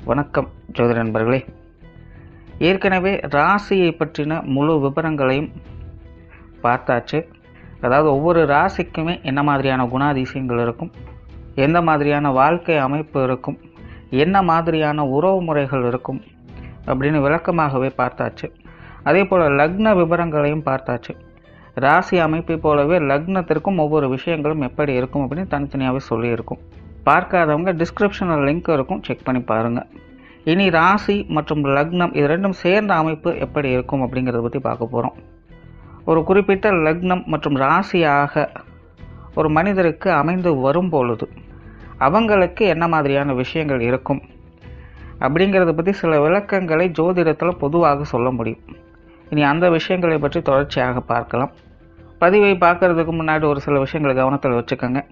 வணக்கம் ஜோதிட நண்பர்களே. ஏற்கனவே ராசியை பற்றின முழு விவரங்களையும் பார்த்தாச்சு. அதாவது ஒவ்வொரு ராசிக்குமே என்ன மாதிரியான குணாதிசயங்கள் இருக்கும், எந்த மாதிரியான வாழ்க்கை அமைப்பு இருக்கும், என்ன மாதிரியான உறவு முறைகள் இருக்கும் அப்படின்னு விளக்கமாகவே பார்த்தாச்சு. அதே போல் லக்ன விவரங்களையும் பார்த்தாச்சு. ராசி அமைப்பை போலவே லக்னத்திற்கும் ஒவ்வொரு விஷயங்களும் எப்படி இருக்கும் அப்படின்னு தனித்தனியாகவே சொல்லியிருக்கும். பார்க்காதவங்க டிஸ்கிரிப்ஷனில் லிங்க் இருக்கும், செக் பண்ணி பாருங்கள். இனி ராசி மற்றும் லக்னம் இது ரெண்டும் சேர்ந்த அமைப்பு எப்படி இருக்கும் அப்படிங்கிறத பற்றி பார்க்க போகிறோம். ஒரு குறிப்பிட்ட லக்னம் மற்றும் ராசியாக ஒரு மனிதருக்கு அமைந்து வரும் பொழுது அவங்களுக்கு என்ன மாதிரியான விஷயங்கள் இருக்கும் அப்படிங்கிறத பற்றி சில விளக்கங்களை ஜோதிடத்தில் பொதுவாக சொல்ல முடியும். இனி அந்த விஷயங்களை பற்றி தொடர்ச்சியாக பார்க்கலாம். பதிவை பார்க்குறதுக்கு முன்னாடி ஒரு சில விஷயங்களை கவனத்தில் வச்சுக்கோங்க.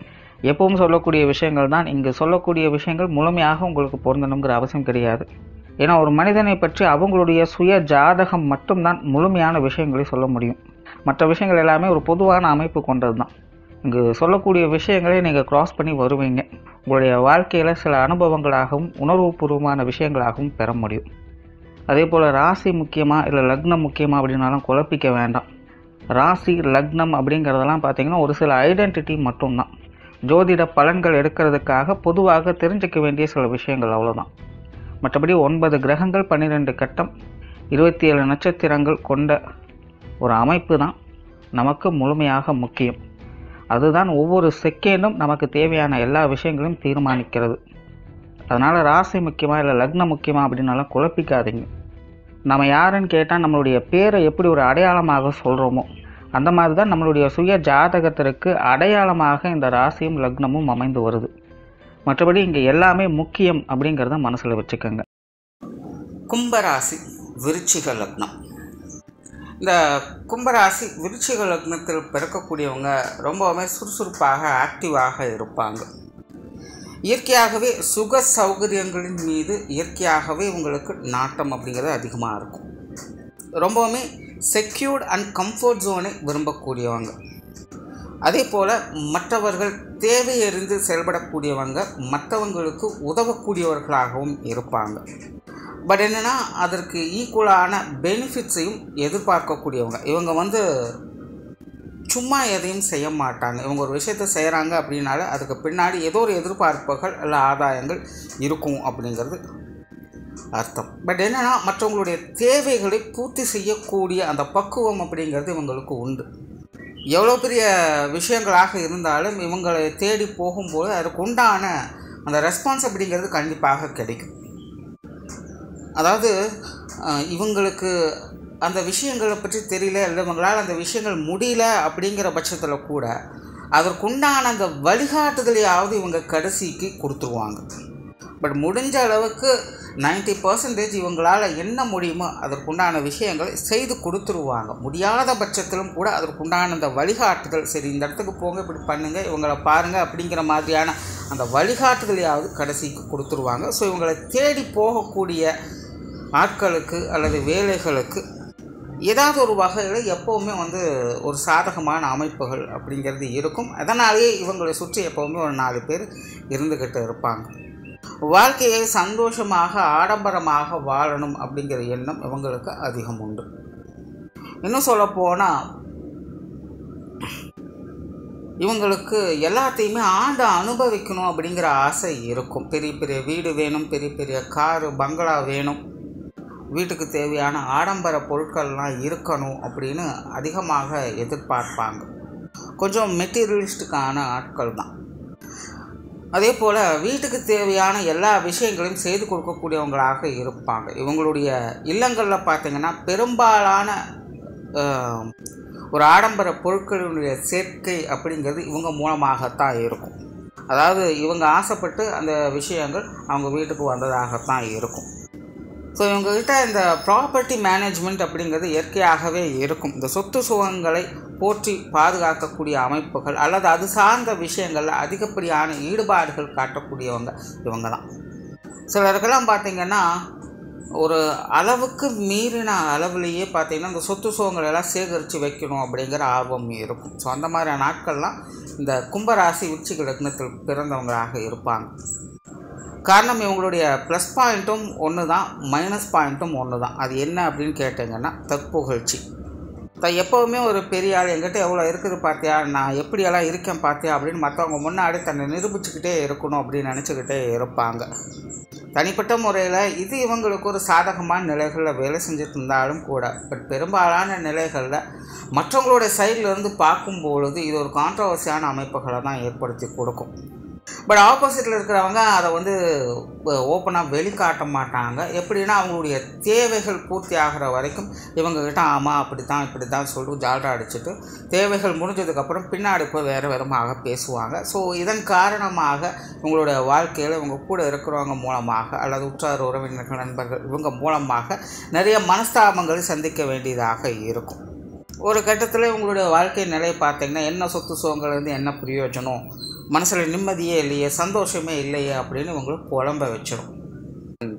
எப்பவும் சொல்லக்கூடிய விஷயங்கள் தான், இங்கு சொல்லக்கூடிய விஷயங்கள் முழுமையாக உங்களுக்கு பொருந்தணுங்கிற அவசியம் கிடையாது. ஏன்னா ஒரு மனிதனை பற்றி அவங்களுடைய சுய ஜாதகம் மட்டும்தான் முழுமையான விஷயங்களை சொல்ல முடியும். மற்ற விஷயங்கள் எல்லாமே ஒரு பொதுவான அமைப்பு கொண்டது தான். இங்கு சொல்லக்கூடிய விஷயங்களை நீங்கள் கிராஸ் பண்ணி வருவீங்க. உங்களுடைய வாழ்க்கையில் சில அனுபவங்களாகவும் உணர்வுபூர்வமான விஷயங்களாகவும் பெற முடியும். அதே போல் ராசி முக்கியமாக இல்லை லக்னம் முக்கியமாக அப்படின்னாலும் குழப்பிக்க வேண்டாம். ராசி லக்னம் அப்படிங்கிறதெல்லாம் பார்த்திங்கன்னா ஒரு சில ஐடென்டிட்டி மட்டும்தான். ஜோதிட பலன்கள் எடுக்கிறதுக்காக பொதுவாக தெரிஞ்சிக்க வேண்டிய சில விஷயங்கள் அவ்வளோதான். மற்றபடி 9 கிரகங்கள் 12 கட்டம் 27 நட்சத்திரங்கள் கொண்ட ஒரு அமைப்பு தான் நமக்கு முழுமையாக முக்கியம். அதுதான் ஒவ்வொரு செகண்டும் நமக்கு தேவையான எல்லா விஷயங்களையும் தீர்மானிக்கிறது. அதனால் ராசி முக்கியமாக இல்லை லக்னம் முக்கியமாக அப்படின்னாலும் குழப்பிக்காதீங்க. நம்ம யாருன்னு கேட்டால் நம்மளுடைய பேரை எப்படி ஒரு அடையாளமாக சொல்கிறோமோ அந்த மாதிரி தான் நம்மளுடைய சுய ஜாதகத்திற்கு அடையாளமாக இந்த ராசியும் லக்னமும் அமைந்து வருது. மற்றபடி இங்கே எல்லாமே முக்கியம் அப்படிங்கிறத மனசில் வச்சுக்கோங்க. கும்பராசி விருச்சிக லக்னம். இந்த கும்பராசி விருச்சிக லக்னத்தில் பிறக்கக்கூடியவங்க ரொம்பவுமே சுறுசுறுப்பாக ஆக்டிவாக இருப்பாங்க. இயற்கையாகவே சுக சௌகரியங்களின் மீது இயற்கையாகவே உங்களுக்கு நாட்டம் அப்படிங்கிறது அதிகமாக இருக்கும். ரொம்பவுமே செக்யூர்ட் அண்ட் கம்ஃபர்ட் ஜோனை விரும்பக்கூடியவங்க. அதே போல் மற்றவர்கள் தேவையறிந்து செயல்படக்கூடியவங்க, மற்றவங்களுக்கு உதவக்கூடியவர்களாகவும் இருப்பாங்க. பட் என்னென்னா அதற்கு ஈக்குவலான பெனிஃபிட்ஸையும் எதிர்பார்க்கக்கூடியவங்க. இவங்க சும்மா எதையும் செய்ய மாட்டாங்க. இவங்க ஒரு விஷயத்தை செய்கிறாங்க அப்படின்னால அதுக்கு பின்னாடி ஏதோ ஒரு எதிர்பார்ப்புகள் இல்லை ஆதாயங்கள் இருக்கும் அப்படிங்கிறது அர்த்தம். பட் என்னென்னா மற்றவங்களுடைய தேவைகளை பூர்த்தி செய்யக்கூடிய அந்த பக்குவம் அப்படிங்கிறது இவங்களுக்கு உண்டு. எவ்வளோ பெரிய விஷயங்களாக இருந்தாலும் இவங்களை தேடி போகும்போது அதுக்கு உண்டான அந்த ரெஸ்பான்ஸ் அப்படிங்கிறது கண்டிப்பாக கிடைக்கும். அதாவது இவங்களுக்கு அந்த விஷயங்களை பற்றி தெரியல, இல்லை இவங்களால் அந்த விஷயங்கள் முடியல அப்படிங்கிற பட்சத்தில் கூட அதற்குண்டான அந்த வழிகாட்டுதலையாவது இவங்க கடைசிக்கு கொடுத்துருவாங்க. பட் முடிஞ்ச அளவுக்கு 90% இவங்களால் என்ன முடியுமோ அதற்குண்டான விஷயங்களை செய்து கொடுத்துருவாங்க. முடியாத பட்சத்திலும் கூட அதற்குண்டான அந்த வழிகாட்டுதல், சரி இந்த இடத்துக்கு போங்க, இப்படி பண்ணுங்கள், இவங்களை பாருங்கள் அப்படிங்கிற மாதிரியான அந்த வழிகாட்டுதலையாவது கடைசிக்கு கொடுத்துருவாங்க. ஸோ இவங்களை தேடி போகக்கூடிய ஆட்களுக்கு அல்லது வேலைகளுக்கு ஏதாவது ஒரு வகையில் எப்போவுமே ஒரு சாதகமான அமைப்புகள் அப்படிங்கிறது இருக்கும். அதனாலேயே இவங்களை சுற்றி எப்போவுமே ஒரு 4 பேர் இருந்துக்கிட்டு இருப்பாங்க. வாழ்க்கையை சந்தோஷமாக ஆடம்பரமாக வாழணும் அப்படிங்கிற எண்ணம் இவங்களுக்கு அதிகம் உண்டு. இன்னும் சொல்லப்போனால் இவங்களுக்கு எல்லாத்தையுமே அனுபவிக்கணும் அப்படிங்கிற ஆசை இருக்கும். பெரிய பெரிய வீடு வேணும், பெரிய பெரிய காரு பங்களா வேணும், வீட்டுக்கு தேவையான ஆடம்பர பொருட்கள்லாம் இருக்கணும் அப்படின்னு அதிகமாக எதிர்பார்ப்பாங்க. கொஞ்சம் மெட்டீரியலிஸ்டுக்கான ஆட்கள் தான். அதே போல் வீட்டுக்கு தேவையான எல்லா விஷயங்களையும் செய்து கொடுக்கக்கூடியவங்களாக இருப்பாங்க. இவங்களுடைய இல்லங்களில் பார்த்திங்கன்னா பெரும்பாலான ஒரு ஆடம்பர பொருட்களினுடைய சேர்க்கை அப்படிங்கிறது இவங்க மூலமாகத்தான் இருக்கும். அதாவது இவங்க ஆசைப்பட்டு அந்த விஷயங்கள் அவங்க வீட்டுக்கு வந்ததாகத்தான் இருக்கும். ஸோ இவங்ககிட்ட இந்த ப்ராப்பர்ட்டி மேனேஜ்மெண்ட் அப்படிங்கிறது இயற்கையாகவே இருக்கும். இந்த சொத்து சுகங்களை போற்றி பாதுகாக்கக்கூடிய அமைப்புகள் அல்லது அது சார்ந்த விஷயங்களில் அதிகப்படியான ஈடுபாடுகள் காட்டக்கூடியவங்க இவங்க தான். சிலருக்கெல்லாம் பார்த்திங்கன்னா ஒரு அளவுக்கு மீறின அளவுலேயே பார்த்திங்கன்னா இந்த சொத்து சுகங்கள் எல்லாம் சேகரித்து வைக்கணும் அப்படிங்கிற ஆர்வம் இருக்கும். ஸோ அந்த மாதிரியான நாட்கள்லாம் இந்த கும்பராசி விருச்சிக லக்னத்தில் பிறந்தவங்களாக இருப்பாங்க. காரணம் இவங்களுடைய ப்ளஸ் பாயிண்ட்டும் ஒன்று தான், மைனஸ் பாயிண்ட்டும் ஒன்று தான். அது என்ன அப்படின்னு கேட்டிங்கன்னா தற்புகழ்ச்சி. எப்போவுமே ஒரு பெரிய ஆள் என்கிட்ட எவ்வளோ இருக்குது பார்த்தியா, நான் எப்படியெல்லாம் இருக்கேன் பார்த்தியா அப்படின்னு மற்றவங்க முன்னாடி தன்னை நிரூபிச்சுக்கிட்டே இருக்கணும் அப்படின்னு நினச்சிக்கிட்டே இருப்பாங்க. தனிப்பட்ட முறையில் இது இவங்களுக்கு ஒரு சாதகமான நிலைகளில் வேலை செஞ்சுட்டு இருந்தாலும் கூட, பட் பெரும்பாலான நிலைகளில் மற்றவங்களுடைய சைட்லேருந்து பார்க்கும்பொழுது இது ஒரு கான்ட்ரவர்சியான அமைப்புகளை தான் ஏற்படுத்தி கொடுக்கும். பட் ஆப்போசிட்டில் இருக்கிறவங்க அதை வந்து ஓப்பனாக வெளிக்காட்ட மாட்டாங்க. எப்படின்னா அவங்களுடைய தேவைகள் பூர்த்தி ஆகிற வரைக்கும் இவங்ககிட்ட ஆமாம் அப்படி தான் இப்படி தான் சொல்லிட்டு ஜால்ரா அடிச்சுட்டு தேவைகள் முடிஞ்சதுக்கப்புறம் பின்னாடி போய் வேறு விதமாக பேசுவாங்க. ஸோ இதன் காரணமாக உங்களுடைய வாழ்க்கையில் இவங்க கூட இருக்கிறவங்க மூலமாக அல்லது உற்றார் உறவினர்கள் நண்பர்கள் இவங்க மூலமாக நிறைய மனஸ்தாபங்களை சந்திக்க வேண்டியதாக இருக்கும். ஒரு கட்டத்தில் உங்களுடைய வாழ்க்கை நிலை பார்த்திங்கன்னா என்ன சொத்து சுகங்கள்லேருந்து என்ன பிரயோஜனம், மனசில் நிம்மதியே இல்லையே, சந்தோஷமே இல்லையே அப்படின்னு உங்களுக்கு புலம்ப வச்சிடும்.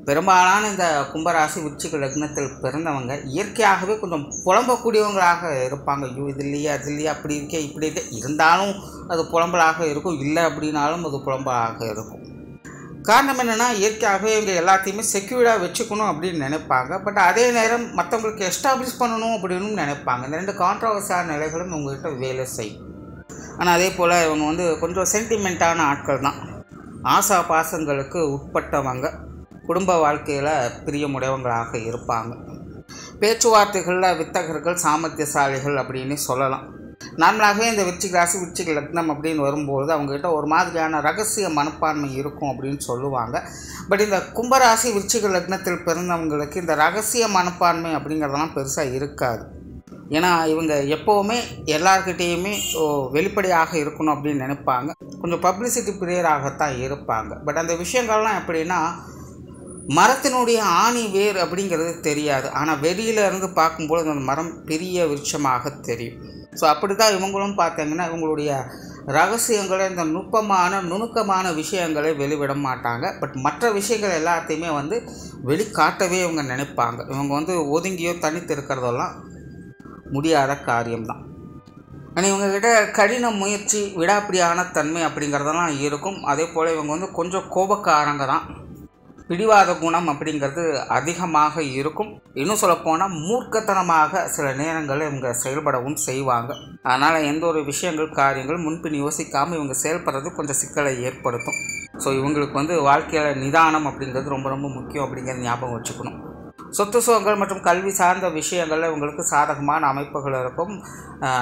பெரும்பாலான இந்த கும்பராசி விருச்சிக லக்னத்தில் பிறந்தவங்க இயற்கையாகவே கொஞ்சம் புலம்பக்கூடியவங்களாக இருப்பாங்க. ஐயோ இது இல்லையா அது இல்லையா அப்படி இருக்கே இப்படி இருக்கே, இருந்தாலும் அது புலம்பலாக இருக்கும், இல்லை அப்படின்னாலும் அது புலம்பலாக இருக்கும். காரணம் என்னென்னா இயற்கையாகவே இவங்க எல்லாத்தையுமே செக்யூர்டாக வச்சுக்கணும் அப்படின்னு நினைப்பாங்க. பட் அதே நேரம் மற்றவங்களுக்கு எஸ்டாப்ளிஷ் பண்ணணும் அப்படின்னு நினைப்பாங்க. இந்த ரெண்டு கான்ட்ரவர்சியான நிலைகளும் உங்கள்கிட்ட வேலை செய்யும். ஆனால் அதே போல் இவங்க வந்து கொஞ்சம் சென்டிமெண்ட்டான ஆட்கள் தான். ஆசா பாசங்களுக்கு உட்பட்டவங்க, குடும்ப வாழ்க்கையில் பிரியமுடையவங்களாக இருப்பாங்க. பேச்சுவார்த்தைகளில் வித்தகர்கள், சாமர்த்தியசாலிகள் அப்படின்னு சொல்லலாம். நார்மலாகவே இந்த விருச்சிக ராசி விருச்சிக லக்னம் அப்படின்னு வரும்போது அவங்ககிட்ட ஒரு மாதிரியான ரகசிய மனப்பான்மை இருக்கும் அப்படின்னு சொல்லுவாங்க. பட் இந்த கும்பராசி விருச்சிக லக்னத்தில் பிறந்தவங்களுக்கு இந்த ரகசிய மனப்பான்மை அப்படிங்கிறதெல்லாம் பெருசாக இருக்காது. ஏன்னா இவங்க எப்போவுமே எல்லார்கிட்டேயுமே வெளிப்படையாக இருக்கணும் அப்படின்னு நினைப்பாங்க. கொஞ்சம் பப்ளிசிட்டி பிரியராகத்தான் இருப்பாங்க. பட் அந்த விஷயங்கள்லாம் எப்படின்னா மரத்தினுடைய ஆணி வேர் அப்படிங்கிறது தெரியாது, ஆனால் வெளியில் இருந்து பார்க்கும்போது அந்த மரம் பெரிய விருட்சமாக தெரியும். ஸோ அப்படி தான் இவங்களும் பார்த்தீங்கன்னா இவங்களுடைய ரகசியங்களை, இந்த நுணுக்கமான விஷயங்களை வெளிவிட மாட்டாங்க. பட் மற்ற விஷயங்கள் எல்லாத்தையுமே வந்து வெளிக்காட்டவே இவங்க நினைப்பாங்க. இவங்க வந்து ஒதுங்கியோ தனித்து இருக்கிறதெல்லாம் முடியாத காரியம்தான். ஆனால் இவங்ககிட்ட கடின முயற்சி, விடாப்பிடியான தன்மை அப்படிங்கிறதெல்லாம் இருக்கும். அதே போல் இவங்க வந்து கொஞ்சம் கோபக்காரங்க தான். பிடிவாத குணம் அப்படிங்கிறது அதிகமாக இருக்கும். இன்னும் சொல்லப்போனால் மூர்க்கத்தனமாக சில நேரங்களில் இவங்க செயல்படவும் செய்வாங்க. அதனால் எந்த ஒரு விஷயங்கள் காரியங்கள் முன்பின் யோசிக்காமல் இவங்க செயல்படுறது கொஞ்சம் சிக்கலை ஏற்படுத்தும். ஸோ இவங்களுக்கு வந்து வாழ்க்கையில் நிதானம் அப்படிங்கிறது ரொம்ப ரொம்ப முக்கியம் அப்படிங்கிறத ஞாபகம் வச்சுக்கணும். சொத்து சுகங்கள் மற்றும் கல்வி சார்ந்த விஷயங்களில் இவங்களுக்கு சாதகமான அமைப்புகள் இருக்கும்.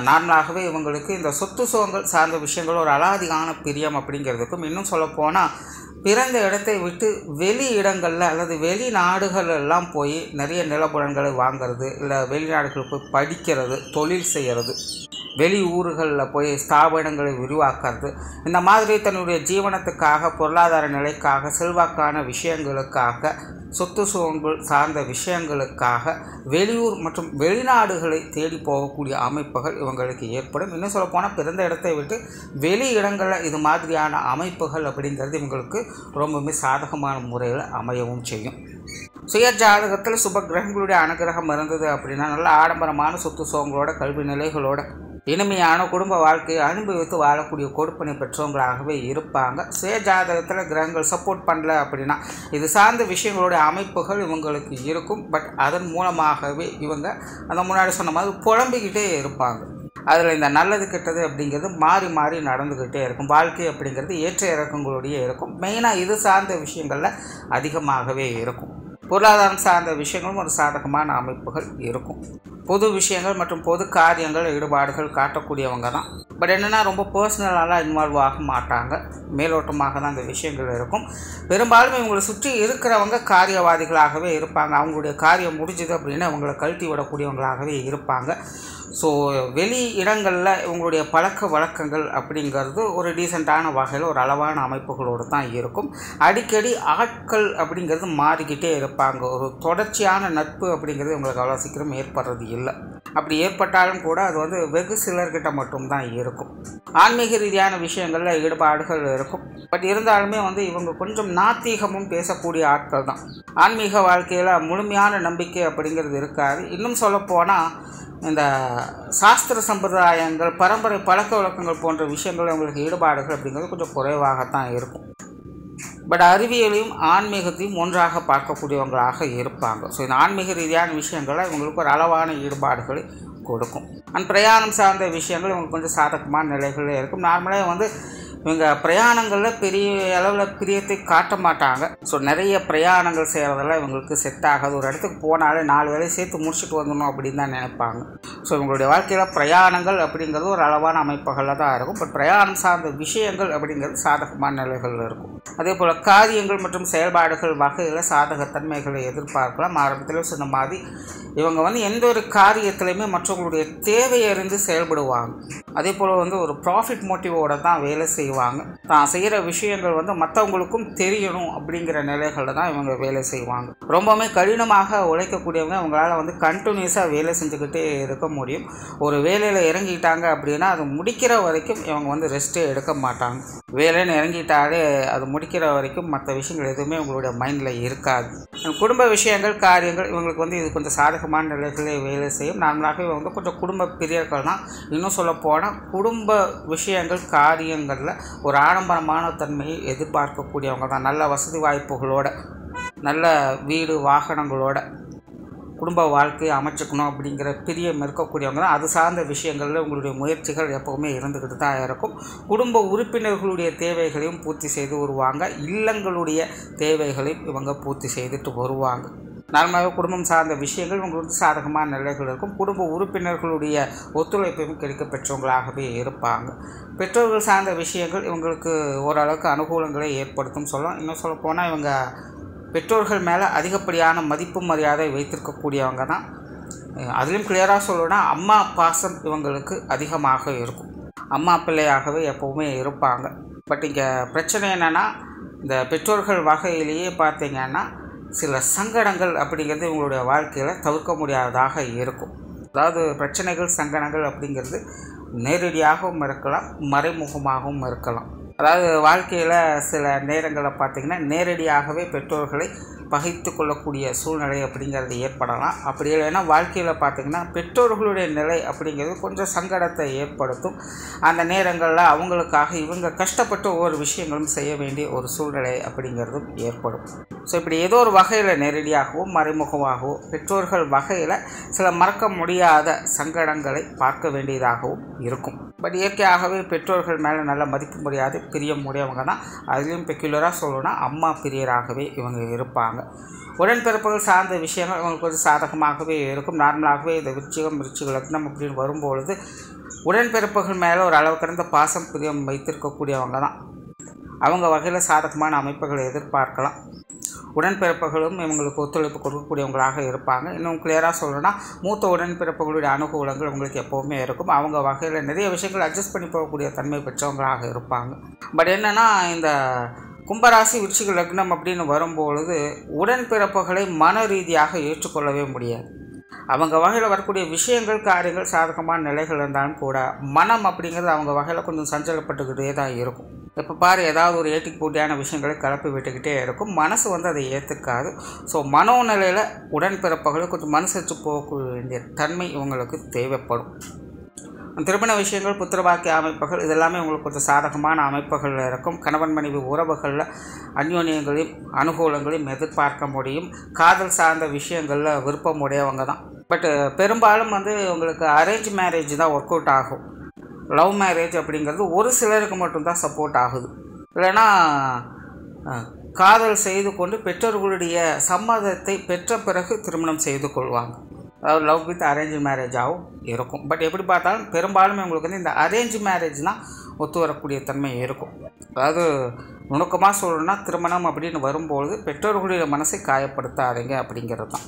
நார்மலாகவே இவங்களுக்கு இந்த சொத்து சுகங்கள் சார்ந்த விஷயங்கள் ஒரு அலாதிகான பிரியம் அப்படிங்கிறதுக்கும், இன்னும் சொல்லப்போனால் பிறந்த இடத்தை விட்டு வெளி இடங்களில் அல்லது வெளிநாடுகள் எல்லாம் போய் நிறைய நிலப்புலன்களை வாங்கிறது, இல்லை வெளிநாடுகளில் போய் படிக்கிறது, தொழில் செய்கிறது, வெளி ஊர்களில் போய் ஸ்தாபனங்களை விரிவாக்குறது, இந்த மாதிரி தன்னுடைய ஜீவனத்துக்காக, பொருளாதார நிலைக்காக, செல்வாக்கான விஷயங்களுக்காக, சொத்து சுகங்கள் சார்ந்த விஷயங்களுக்காக வெளியூர் மற்றும் வெளிநாடுகளை தேடி போகக்கூடிய அமைப்புகள் இவங்களுக்கு ஏற்படும். இன்னும் சொல்லப்போனால் பிறந்த இடத்தை விட்டு வெளி இடங்களில் இது மாதிரியான அமைப்புகள் அப்படிங்கிறது இவங்களுக்கு ரொம்பவுமே சாதகமான முறையில் அமையவும் செய்யும். சுய ஜாதகத்தில் சுப கிரகங்களுடைய அனுகிரகம் இருந்தது அப்படின்னா நல்ல ஆடம்பரமான சொத்து சுகங்களோட, கல்வி நிலைகளோட, இனிமையான குடும்ப வாழ்க்கையை அனுபவித்து வாழக்கூடிய கொடுப்பனை பெற்றவங்களாகவே இருப்பாங்க. சுய ஜாதகத்தில் கிரகங்கள் சப்போர்ட் பண்ணல அப்படின்னா இது சார்ந்த விஷயங்களுடைய அமைப்புகள் இவங்களுக்கு இருக்கும். பட் அதன் மூலமாகவே இவங்க அந்த முன்னாடி சொன்ன மாதிரி புலம்பிக்கிட்டே இருப்பாங்க. அதில் இந்த நல்லது கெட்டது அப்படிங்கிறது மாறி மாறி நடந்துக்கிட்டே இருக்கும். வாழ்க்கை அப்படிங்கிறது ஏற்ற இறக்கங்களுடைய இருக்கும். மெயினாக இது சார்ந்த விஷயங்களில் அதிகமாகவே இருக்கும். பொருளாதாரம் சார்ந்த விஷயங்களும் ஒரு சாதகமான அமைப்புகள் இருக்கும். பொது விஷயங்கள் மற்றும் பொது காரியங்கள் ஈடுபாடுகள் காட்டக்கூடியவங்க தான். பட் என்னென்னா ரொம்ப பர்சனலாலாம் இன்வால்வ் ஆக மாட்டாங்க. மேலோட்டமாக தான் அந்த விஷயங்கள் இருக்கும். பெரும்பாலும் இவங்களை சுற்றி இருக்கிறவங்க காரியவாதிகளாகவே இருப்பாங்க. அவங்களுடைய காரியம் முடிஞ்சுது அப்படின்னா அவங்கள கழட்டி விடக்கூடியவங்களாகவே இருப்பாங்க. ஸோ வெளி இடங்களில் இவங்களுடைய பழக்க வழக்கங்கள் அப்படிங்கிறது ஒரு டீசெண்டான வகையில் ஒரு அளவான அமைப்புகளோடு தான் இருக்கும். அடிக்கடி ஆட்கள் அப்படிங்கிறது மாறிக்கிட்டே இருப்பாங்க. ஒரு தொடர்ச்சியான நட்பு அப்படிங்கிறது இவங்களுக்கு அவ்வளோ சீக்கிரம் ஏற்படுறது இல்லை. அப்படி ஏற்பட்டாலும் கூட அது வந்து வெகு சிலர்கிட்ட மட்டும்தான் இருக்கும். ஆன்மீக ரீதியான விஷயங்களில் ஈடுபாடுகள் இருக்கும். பட் இருந்தாலுமே வந்து இவங்க கொஞ்சம் நாத்திகமும் பேசக்கூடிய ஆட்கள் தான். ஆன்மீக வாழ்க்கையில் முழுமையான நம்பிக்கை அப்படிங்கிறது இருக்காது. இன்னும் சொல்லப்போனால் இந்த சாஸ்திர சம்பிரதாயங்கள், பரம்பரை பழக்க வழக்கங்கள் போன்ற விஷயங்கள் அவங்களுக்கு ஈடுபாடுகள் அப்படிங்கிறது கொஞ்சம் குறைவாகத்தான் இருக்கும். பட் அறிவியலையும் ஆன்மீகத்தையும் ஒன்றாக பார்க்கக்கூடியவங்களாக இருப்பாங்க. ஸோ இந்த ஆன்மீக ரீதியான விஷயங்களை இவங்களுக்கு ஒரு அளவான ஈடுபாடுகளை கொடுக்கும். அண்ட் பிரயாணம் சார்ந்த விஷயங்கள் இவங்களுக்கு கொஞ்சம் சாதகமான நிலைகளில் இருக்கும். நார்மலாக இவங்க பிரயாணங்களில் பெரிய அளவில் பிரியத்தை காட்ட மாட்டாங்க. ஸோ நிறைய பிரயாணங்கள் செய்கிறதெல்லாம் இவங்களுக்கு செட் ஆகாது. ஒரு இடத்துக்கு போனாலே 4 வேலையை சேர்த்து முடிச்சுட்டு வந்துடணும் அப்படின்னு தான் நினைப்பாங்க. ஸோ இவங்களுடைய வாழ்க்கையில் பிரயாணங்கள் அப்படிங்கிறது ஒரு அளவான அமைப்புகளில் தான் இருக்கும். பட் பிரயாணம் சார்ந்த விஷயங்கள் அப்படிங்கிறது சாதகமான நிலைகளில் இருக்கும். அதே போல் காரியங்கள் மற்றும் செயல்பாடுகள் வகையில் சாதகத்தன்மைகளை எதிர்பார்க்கலாம். ஆரம்பத்தில் சொன்ன மாதிரி இவங்க எந்த ஒரு காரியத்திலையுமே மற்றவங்களுடைய தேவையை அறிந்து செயல்படுவாங்க. அதே போல் ஒரு ப்ராஃபிட் மோட்டிவோடு தான் வேலை செய்வாங்க. தான் செய்கிற விஷயங்கள் மற்றவங்களுக்கும் தெரியணும் அப்படிங்கிற நிலைகளில் தான் இவங்க வேலை செய்வாங்க. ரொம்பவுமே கடினமாக உழைக்கக்கூடியவங்க. அவங்களால கண்டினியூஸாக வேலை செஞ்சுக்கிட்டே இருக்க முடியும். ஒரு வேலையில் இறங்கிட்டாங்க அப்படின்னா அது முடிக்கிற வரைக்கும் இவங்க ரெஸ்ட்டே எடுக்க மாட்டாங்க. வேலைன்னு இறங்கிட்டாலே அது முடிக்கிற வரைக்கும் மற்ற விஷயங்கள் எதுவுமே உங்களுடைய மைண்டில் இருக்காது. குடும்ப விஷயங்கள் காரியங்கள் இவங்களுக்கு இது கொஞ்சம் சாதகமான நிலைகளே வேலை செய்யும். நார்மலாகவே கொஞ்சம் குடும்ப பிரியர்கள் தான். இன்னும் சொல்ல போனால் குடும்ப விஷயங்கள் காரியங்களில் ஒரு ஆடம்பரமான தன்மையை எதிர்பார்க்கக்கூடியவங்க தான். நல்ல வசதி வாய்ப்புகளோட, நல்ல வீடு வாகனங்களோட குடும்ப வாழ்க்கையை அமைச்சுக்கணும் அப்படிங்கிற பிரியம் இருக்கக்கூடியவங்க தான். அது சார்ந்த விஷயங்களில் உங்களுடைய முயற்சிகள் எப்போவுமே இருந்துக்கிட்டு தான் இருக்கும். குடும்ப உறுப்பினர்களுடைய தேவைகளையும் பூர்த்தி செய்து வருவாங்க. இல்லங்களுடைய தேவைகளையும் இவங்க பூர்த்தி செய்துட்டு வருவாங்க. நார்மலாக குடும்பம் சார்ந்த விஷயங்கள் உங்களுக்கு சாதகமான நிலைகள் இருக்கும். குடும்ப உறுப்பினர்களுடைய ஒத்துழைப்பையும் கிடைக்க பெற்றவங்களாகவே இருப்பாங்க. பெற்றோர்கள் சார்ந்த விஷயங்கள் இவங்களுக்கு ஓரளவுக்கு அனுகூலங்களை ஏற்படுத்தும் சொல்லலாம். இன்னும் சொல்ல போனால் இவங்க பெற்றோர்கள் மேலே அதிகப்படியான மதிப்பு மரியாதை வைத்திருக்கக்கூடியவங்க தான். அதுலேயும் கிளியராக சொல்லணும்னா அம்மா பாசம் இவங்களுக்கு அதிகமாக இருக்கும். அம்மா பிள்ளையாகவே எப்போவுமே இருப்பாங்க. பட் இங்கே பிரச்சனை என்னென்னா, இந்த பெற்றோர்கள் வகையிலேயே பார்த்திங்கன்னா சில சங்கடங்கள் அப்படிங்கிறது இவங்களுடைய வாழ்க்கையில் தவிர்க்க முடியாததாக இருக்கும். அதாவது பிரச்சனைகள் சங்கடங்கள் அப்படிங்கிறது நேரடியாகவும் இருக்கலாம், மறைமுகமாகவும் இருக்கலாம். அதாவது வாழ்க்கையில் சில நேரங்களில் பார்த்திங்கன்னா நேரடியாகவே பெற்றோர்களை பகைத்து கொள்ளக்கூடிய சூழ்நிலை அப்படிங்கிறது ஏற்படலாம். அப்படி இல்லைன்னா வாழ்க்கையில் பார்த்திங்கன்னா பெற்றோர்களுடைய நிலை அப்படிங்கிறது கொஞ்சம் சங்கடத்தை ஏற்படுத்தும். அந்த நேரங்களில் அவங்களுக்காக இவங்க கஷ்டப்பட்டு ஒவ்வொரு விஷயங்களும் செய்ய வேண்டிய ஒரு சூழ்நிலை அப்படிங்கிறதும் ஏற்படும். ஸோ இப்படி ஏதோ ஒரு வகையில் நேரடியாகவோ மறைமுகமாகவோ பெற்றோர்கள் வகையில் சில மறக்க முடியாத சங்கடங்களை பார்க்க வேண்டியதாகவும் இருக்கும். பட் இயற்கையாகவே பெற்றோர்கள் மேலே நல்ல மதிப்பு முடியாது பிரியம் உடையவங்க தான். அதுலேயும் பெக்குலராக சொல்லணும்னா அம்மா பிரியராகவே இவங்க இருப்பாங்க. உடன்பிறப்புகள் சார்ந்த விஷயங்கள் இவங்களுக்கு கொஞ்சம் சாதகமாகவே இருக்கும். நார்மலாகவே இந்த விருச்சிகம் லக்னம் அப்படின்னு வரும்பொழுது உடன்பிறப்புகள் மேலே ஒரு அளவு கடந்த பாசம் பிரியம் வைத்திருக்கக்கூடியவங்க தான். அவங்க வகையில் சாதகமான அமைப்புகளை எதிர்பார்க்கலாம். உடன்பிறப்புகளும் இவங்களுக்கு ஒத்துழைப்பு கொடுக்கக்கூடியவங்களாக இருப்பாங்க. இன்னும் கிளியராக சொல்லணும்னா மூத்த உடன்பிறப்புகளுடைய அனுகூலங்கள் உங்களுக்கு எப்போவுமே இருக்கும். அவங்க வகையில் நிறைய விஷயங்கள் அட்ஜஸ்ட் பண்ணி போகக்கூடிய தன்மை பெற்றவங்களாக இருப்பாங்க. பட் என்னென்னா, இந்த கும்பராசி விருச்சிக லக்னம் அப்படின்னு வரும்பொழுது உடன்பிறப்புகளை மன ரீதியாக ஏற்றுக்கொள்ளவே முடியாது. அவங்க வகையில் வரக்கூடிய விஷயங்கள் காரியங்கள் சாதகமான நிலைகள் இருந்தாலும் கூட மனம் அப்படிங்கிறது அவங்க வகையில் கொஞ்சம் சஞ்சலப்பட்டுக்கிட்டே தான் இருக்கும். இப்போ பாரு ஏதாவது ஒரு ஏட்டிக்கு போட்டியான விஷயங்களை கலப்பி விட்டுக்கிட்டே இருக்கும். மனசு அதை ஏற்றுக்காது. ஸோ மனோநிலையில் உடன்பிறப்புகளை கொஞ்சம் மனசரிச்சு போக வேண்டிய தன்மை இவங்களுக்கு தேவைப்படும். திருமண விஷயங்கள் புத்திரபாக்கிய அமைப்புகள் இதெல்லாமே உங்களுக்கு கொஞ்சம் சாதகமான அமைப்புகளில் இருக்கும். கணவன் மனைவி உறவுகளில் அந்யோன்யங்களையும் அனுகூலங்களையும் எதிர்பார்க்க முடியும். காதல் சார்ந்த விஷயங்களில் விருப்பம் உடையவங்க தான். பட் பெரும்பாலும் உங்களுக்கு அரேஞ்ச் மேரேஜ் தான் ஒர்க் அவுட் ஆகும். லவ் மேரேஜ் அப்படிங்கிறது ஒரு சிலருக்கு மட்டும்தான் சப்போர்ட் ஆகுது. இல்லைன்னா காதல் செய்து கொண்டு பெற்றோர்களுடைய சம்மதத்தை பெற்ற பிறகு திருமணம் செய்து கொள்வாங்க. அதாவது லவ் வித் அரேஞ்ச் மேரேஜாகவும் இருக்கும். பட் எப்படி பார்த்தாலும் பெரும்பாலும் உங்களுக்கு இந்த அரேஞ்ச் மேரேஜ் தான் ஒத்து வரக்கூடிய தன்மை இருக்கும். அதாவது நுணுக்கமாக சொல்லணும்னா திருமணம் அப்படின்னு வரும்பொழுது பெற்றோர்களுடைய மனசை காயப்படுத்தாதீங்க அப்படிங்கிறது தான்.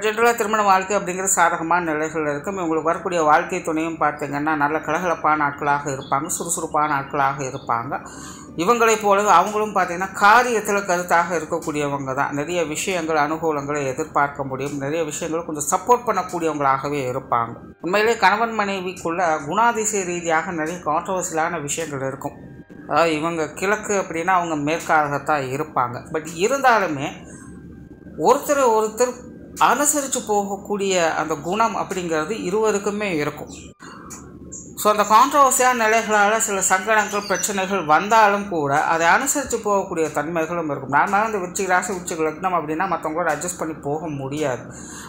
ஜென்ரலாக திருமண வாழ்க்கை அப்படிங்கிறது சாதகமான நிலைகள் இருக்கும். இவங்களுக்கு வரக்கூடிய வாழ்க்கை துணையும் பார்த்திங்கன்னா நல்ல கலகலப்பான ஆட்களாக இருப்பாங்க, சுறுசுறுப்பான ஆட்களாக இருப்பாங்க. இவங்களைப் போலவே அவங்களும் பார்த்திங்கன்னா காரியத்தில் கருத்தாக இருக்கக்கூடியவங்க தான். நிறைய விஷயங்கள் அனுகூலங்களை எதிர்பார்க்க முடியும். நிறைய விஷயங்கள் கொஞ்சம் சப்போர்ட் பண்ணக்கூடியவங்களாகவே இருப்பாங்க. உண்மையிலே கணவன் மனைவிக்குள்ள குணாதிசய ரீதியாக நிறைய கான்ட்ரவர்சியலான விஷயங்கள் இருக்கும். அதாவது இவங்க கிழக்கு அப்படின்னா அவங்க மேற்காகத்தான் இருப்பாங்க. பட் இருந்தாலுமே ஒருத்தர் அனுசரித்து போகக்கூடிய அந்த குணம் அப்படிங்கிறது இருவருக்குமே இருக்கும். ஸோ அந்த கான்ட்ரவர்சியான நிலைகளால் சில சங்கடங்கள் பிரச்சனைகள் வந்தாலும் கூட அதை அனுசரித்து போகக்கூடிய தன்மைகளும் இருக்கும். நார்மலாக இந்த விருச்சிக ராசி விருச்சிக லக்னம் அப்படின்னா மற்றவங்களோட அட்ஜஸ்ட் பண்ணி போக முடியாது.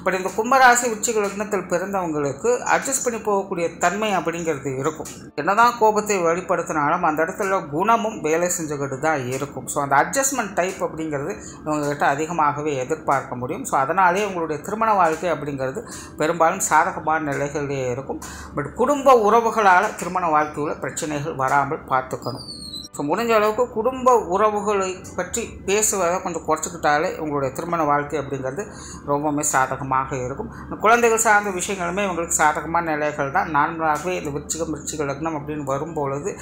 பட் இந்த கும்பராசி விருச்சிக லக்னத்தில் பிறந்தவங்களுக்கு அட்ஜஸ்ட் பண்ணி போகக்கூடிய தன்மை அப்படிங்கிறது இருக்கும். என்னதான் கோபத்தை வெளிப்படுத்தினாலும் அந்த இடத்துல குணமும் வேலை செஞ்சுக்கிட்டு தான் இருக்கும். ஸோ அந்த அட்ஜஸ்ட்மெண்ட் டைப் அப்படிங்கிறது இவங்ககிட்ட அதிகமாகவே எதிர்பார்க்க முடியும். ஸோ அதனாலே உங்களுடைய திருமண வாழ்க்கை அப்படிங்கிறது பெரும்பாலும் சாதகமான நிலைகளிலே இருக்கும். பட் குடும்ப உறவுகளால் திருமண வாழ்க்கையில் பிரச்சனைகள் வராமல் பார்த்துக்கணும். ஸோ முடிஞ்ச அளவுக்கு குடும்ப உறவுகளை பற்றி பேசுவதை கொஞ்சம் குறைச்சிக்கிட்டாலே உங்களுடைய திருமண வாழ்க்கை அப்படிங்கிறது ரொம்பவுமே சாதகமாக இருக்கும். குழந்தைகள் சார்ந்த விஷயங்களுமே உங்களுக்கு சாதகமான நிலைகள் தான். நார்மலாகவே இந்த விருச்சிக லக்னம் அப்படின்னு வரும்பொழுது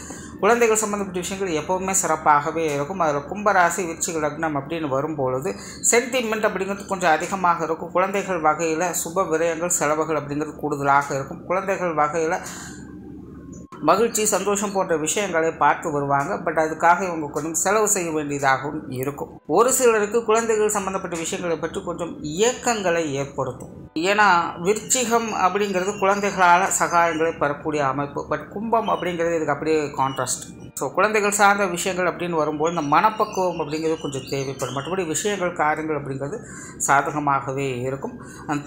குழந்தைகள் சம்மந்தப்பட்ட விஷயங்கள் எப்போவுமே சிறப்பாகவே இருக்கும். அதில் கும்பராசி விருச்சிக லக்னம் அப்படின்னு வரும்பொழுது சென்டிமெண்ட் அப்படிங்கிறது கொஞ்சம் அதிகமாக இருக்கும். குழந்தைகள் வகையில் சுப விரயங்கள் செலவுகள் அப்படிங்கிறது கூடுதலாக இருக்கும். குழந்தைகள் வகையில் மகிழ்ச்சி சந்தோஷம் போன்ற விஷயங்களை பார்த்து வருவாங்க. பட் அதுக்காக இவங்க கொஞ்சம் செலவு செய்ய வேண்டியதாகவும் இருக்கும். ஒரு சிலருக்கு குழந்தைகள் சம்மந்தப்பட்ட விஷயங்களை பற்றி கொஞ்சம் இயக்கங்களை ஏற்படுத்தும். ஏன்னா விருச்சிகம் அப்படிங்கிறது குழந்தைகளால் சகாயங்களை பெறக்கூடிய அமைப்பு. பட் கும்பம் அப்படிங்கிறது இதுக்கு அப்படியே கான்ட்ராஸ்ட். ஸோ குழந்தைகள் சார்ந்த விஷயங்கள் அப்படின்னு வரும்போது இந்த மனப்பக்குவம் அப்படிங்கிறது கொஞ்சம் தேவைப்படும். மற்றபடி விஷயங்கள் காரியங்கள் அப்படிங்கிறது சாதகமாகவே இருக்கும்.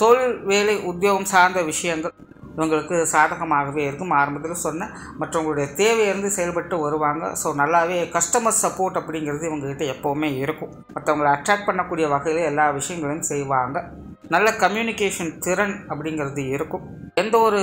தொழில் வேலை உத்தியோகம் சார்ந்த விஷயங்கள் இவங்களுக்கு சாதகமாகவே இருக்கும். ஆரம்பத்தில் சொன்ன மற்றவங்களுடைய தேவையிலிருந்து செயல்பட்டு வருவாங்க. ஸோ நல்லாவே கஸ்டமர் சப்போர்ட் அப்படிங்கிறது இவங்ககிட்ட எப்போவுமே இருக்கும். மற்றவங்களை அட்ராக்ட் பண்ணக்கூடிய வகையில் எல்லா விஷயங்களையும் செய்வாங்க. நல்ல கம்யூனிகேஷன் திறன் அப்படிங்கிறது இருக்கும். எந்த ஒரு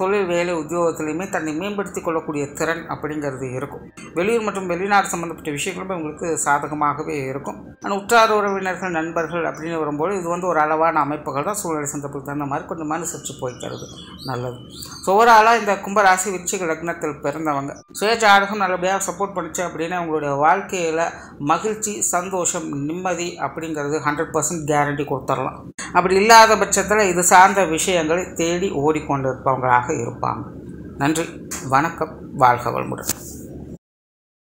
தொழில் வேலை உத்தியோகத்திலையுமே தன்னை மேம்படுத்தி கொள்ளக்கூடிய திறன் அப்படிங்கிறது இருக்கும். வெளியூர் மற்றும் வெளிநாடு சம்மந்தப்பட்ட விஷயங்களுமே உங்களுக்கு சாதகமாகவே இருக்கும். ஆனால் உற்றார் உறவினர்கள் நண்பர்கள் அப்படின்னு வரும்போது இது ஒரு அளவான அமைப்புகள் தான். சூழ்நிலை சந்தர்ப்பத்துக்கு தகுந்த மாதிரி கொஞ்சம் அனுசரித்து போய்க்கிறது நல்லது. ஸோ ஓவராலாக இந்த கும்பராசி விருச்சிக லக்னத்தில் பிறந்தவங்க சுய ஜாதகம் நல்லபடியாக சப்போர்ட் பண்ணிச்சு அப்படின்னா அவங்களுடைய வாழ்க்கையில் மகிழ்ச்சி சந்தோஷம் நிம்மதி அப்படிங்கிறது 100% கேரண்டி கொடுத்துடலாம். அப்படி இல்லாத பட்சத்தில் இது சார்ந்த விஷயங்களை தேடி ஓடிக்கொண்டு இருப்பவங்களாக இருப்பாங்க. நன்றி, வணக்கம், வாழ்க வளமுடன்.